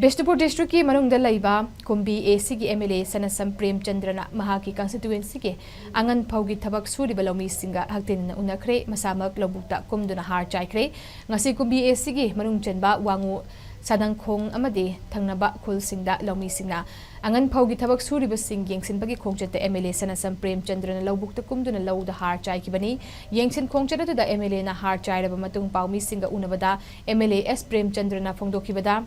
Bishnupur district ki manungda laiba Kumbi AC ki MLA S Premchandra na mahak ki constituency ke angan phou gi thabak suriba loumee singga haktin unakhre masamak loubukta kumduna haar chaikhre ngasi Kumbi AC ki manung chenba wangu sadangkhong amadi thangnaba khul singda loumee singna angan phou gi thabak suriba sing yengsin bagi khongchate MLA S Premchandra na loubukta kumduna louda haar chaiki bani yengsin khongchate da MLA na haar chairaba matung paumi singa unabada MLA S Premchandra na phongdokibada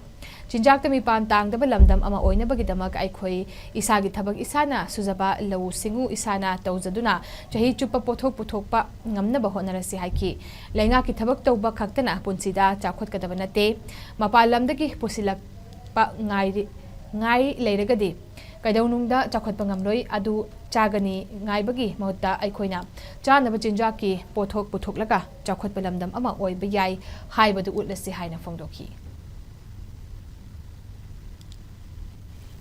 Chinjak tami pan tang daba lamdam ama oina bagi damak ay khoi isagi thabak isana suzaba lau singu isana tawzaduna chahi chupa puthok pa ngamna ba honarasi haiki lainga ki thabak tawba khaktana punsida chakhot kadaba nate mapa lamdagi pusilak pa ngai leiragadi kaidaunungda chakhot pangamloi adu chagani ngai bagi mahutta ay khoina chanaba chinjak ki puthok laga chakhot palamdam ama oi ba yai haibadu utlasi haina phongdoki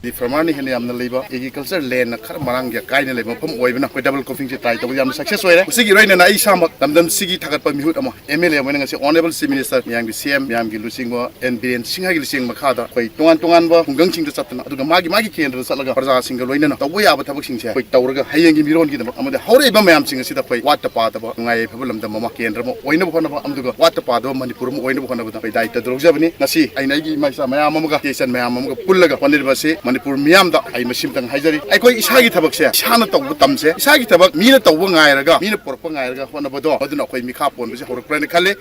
The Farmani and Yam Labor, agriculture land, Karamaranga, kind of labor from Oivana, with double coughing tight, we are successful. Sigi Rain and Aisham, Damdam Sigi Takapamut, MLA, when I say Honorable Minister, Yang CM, Yang Lusingo, and Bian Singa Sing Makada, quite Tuanba, Gunching the Satan, to the Magi and the Salaga, single Roina, the way of a tabuxing chair, with Tauraga, Hayang in Miron, the Horrible Mam sing a sit up, what the part about my problem, the Mamaki and Ramo, Oina, what the part of Manipur, Oina, the diet, the Rosavani, Nasi, I Nagi, my Mamaga, and Mamma Pulaga, Panibasi. Manipur Miam da ay masim tang haijari ay koi isagi thabak se shana taw tamse isagi thabak mina taw ngai raga mina porpa ngai raga hona bodo aduna koi mikha pon bise horok prane khale